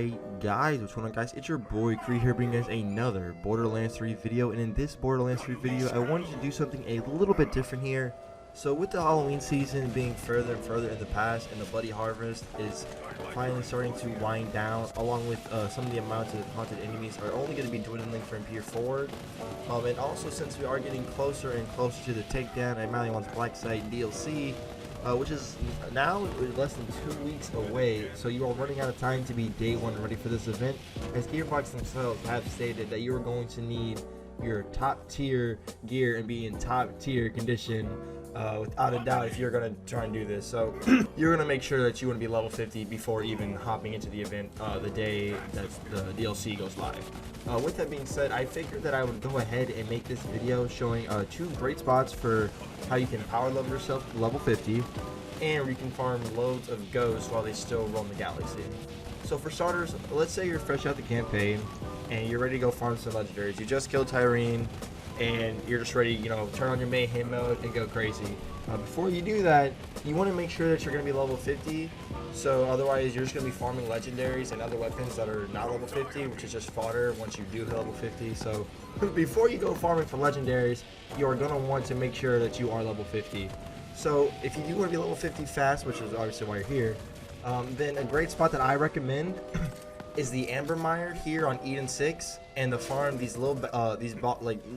Alright guys, what's going on guys? It's your boy Kree here bringing us another Borderlands 3 video, and in this Borderlands 3 video I wanted to do something a little bit different here. So with the Halloween season being further and further in the past, and the Bloody Harvest is finally starting to wind down, along with some of the amounts of haunted enemies are only going to be dwindling from Pier 4. And also since we are getting closer and closer to the takedown at Malion's Black Site DLC, which is now less than 2 weeks away, so you are running out of time to be day one ready for this event, as Gearbox themselves have stated that you are going to need your top tier gear and be in top tier condition without a doubt if you're going to try and do this. So you're going to make sure that you want to be level 50 before even hopping into the event the day that the DLC goes live. With that being said, I figured that I would go ahead and make this video showing 2 great spots for how you can power level yourself to level 50, and you can farm loads of ghosts while they still roam the galaxy. So for starters, let's say you're fresh out the campaign and you're ready to go farm some legendaries. You just killed Tyrene and you're just ready, turn on your mayhem mode and go crazy. Before you do that, you want to make sure that you're going to be level 50, so otherwise you're just going to be farming legendaries and other weapons that are not level 50, which is just fodder once you do hit level 50. So before you go farming for legendaries, you are going to want to make sure that you are level 50. So if you do want to be level 50 fast, which is obviously why you're here, then a great spot that I recommend is the Amber Mire here on Eden 6, and the farm these little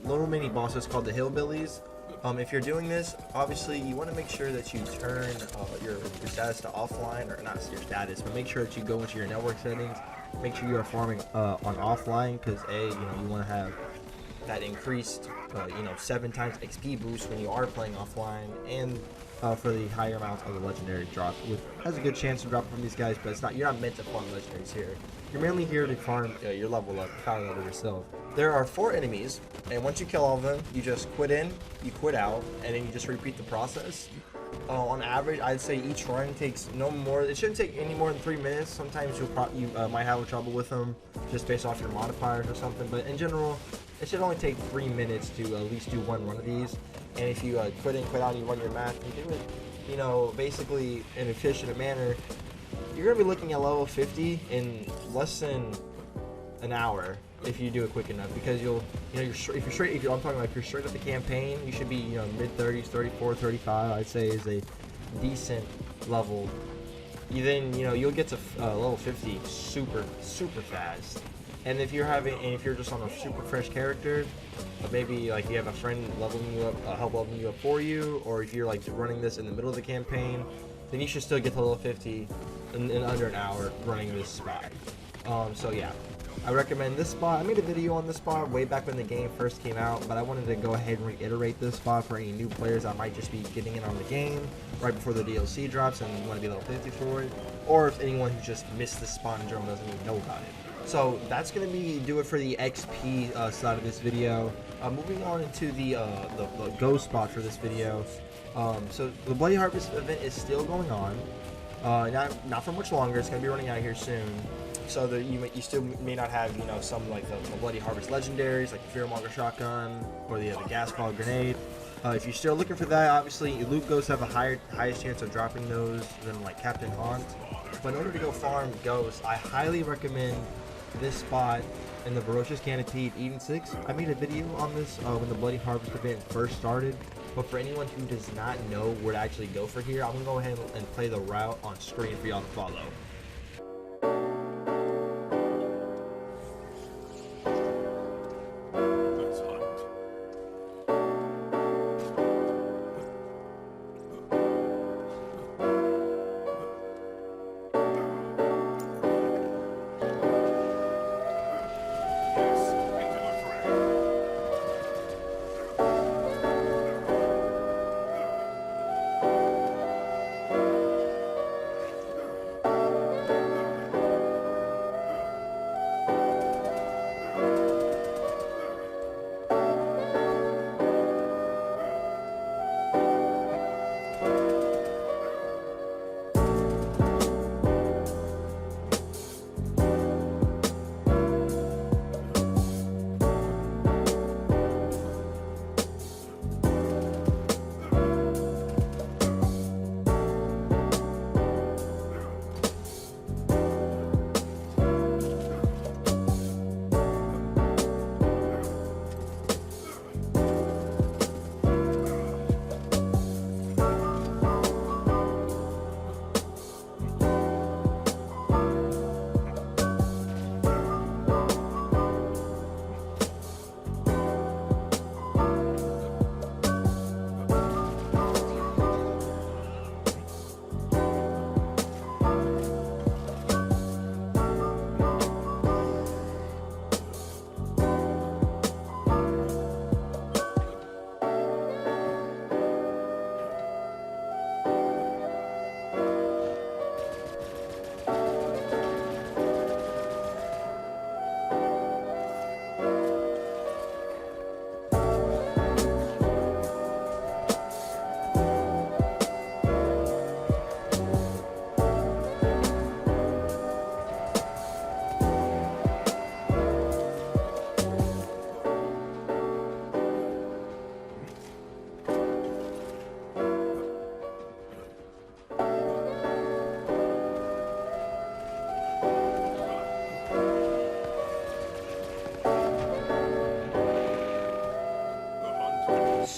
little mini bosses called the Hillbillies. If you're doing this, obviously you want to make sure that you turn your status to offline, or not your status, but make sure that you go into your network settings. Make sure you are farming on offline, because you want to have that increased 7 times XP boost when you are playing offline, and for the higher amounts of the legendary drop, which has a good chance to drop from these guys, but you're not meant to farm legendaries here. You're mainly here to farm your level up, power level yourself. There are 4 enemies, and once you kill all of them, you just quit in, you quit out, and then you just repeat the process. On average, I'd say each run takes no more. It shouldn't take any more than 3 minutes. Sometimes you might have trouble with them just based off your modifiers or something, but in general, it should only take 3 minutes to at least do one run of these. And if you quit in, quit out, and you run your math, and do it, basically in an efficient manner, you're gonna be looking at level 50 in less than an hour if you do it quick enough. Because if you're straight up the campaign, you should be mid 30s, 34, 35. I'd say is a decent level. You'll get to level 50 super fast. And if you're just on a super fresh character, maybe like you have a friend leveling you up, help leveling you up for you, or if you're like running this in the middle of the campaign, then you should still get to level 50 in under an hour running this spot. So yeah, I recommend this spot. I made a video on this spot way back when the game first came out, but I wanted to go ahead and reiterate this spot for any new players that might just be getting in on the game right before the DLC drops and want to be level 50 for it, or if anyone who just missed this spot in general doesn't even know about it. So that's going to do it for the XP side of this video. Moving on into the ghost spot for this video. So the Bloody Harvest event is still going on. Not for much longer. It's going to be running out here soon. So that you still may not have some like the Bloody Harvest legendaries like the Fearmonger shotgun or the gas ball grenade. If you're still looking for that, obviously loot ghosts have a highest chance of dropping those than like Captain Haunt. But in order to go farm ghosts, I highly recommend this spot in the Ferocious Canopy Eden 6. I made a video on this when the Bloody Harvest event first started, but for anyone who does not know where to actually go for here, I'm going to go ahead and play the route on screen for y'all to follow.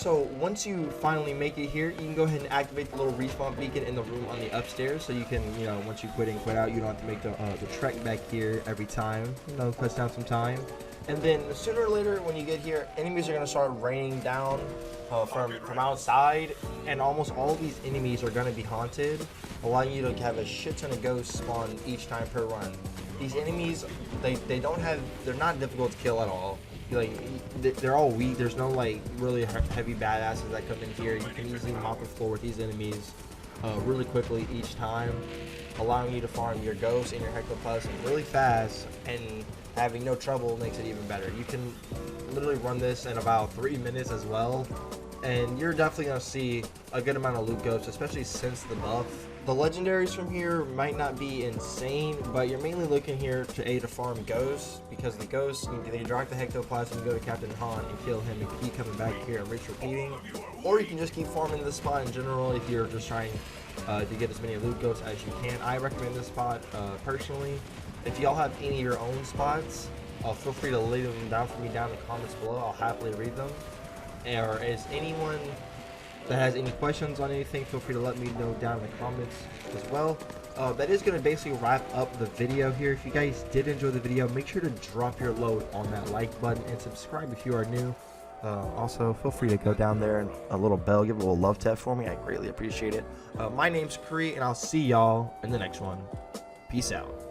So once you finally make it here, you can go ahead and activate the little respawn beacon in the room on the upstairs, so you can, you know, once you quit in, quit out, you don't have to make the trek back here every time. You know, cuts down some time. And then sooner or later, when you get here, enemies are gonna start raining down from outside, and almost all of these enemies are gonna be haunted, allowing you to have a shit ton of ghosts spawn each time per run. These enemies, they're not difficult to kill at all. Like, they're all weak. There's no like really heavy badasses that come in here. You can easily mop the floor with these enemies really quickly each time, allowing you to farm your ghosts and your hectoplasm really fast, and having no trouble makes it even better. You can literally run this in about 3 minutes as well, and you're definitely going to see a good amount of loot ghosts, especially since the buff. The legendaries from here might not be insane, but you're mainly looking here to farm ghosts, because the ghosts, they drop the hectoplasm, go to Captain Han and kill him and keep coming back here and repeating. Or you can just keep farming this spot in general if you're just trying to get as many loot ghosts as you can. I recommend this spot personally. If y'all have any of your own spots, feel free to lay them down for me down in the comments below. I'll happily read them. Or is anyone that has any questions on anything, feel free to let me know down in the comments as well. That is going to basically wrap up the video here. If you guys did enjoy the video, make sure to drop your load on that like button and subscribe if you are new. Also, feel free to go down there and a little bell, give a little love tap for me. I greatly appreciate it. My name's Kree, and I'll see y'all in the next one. Peace out.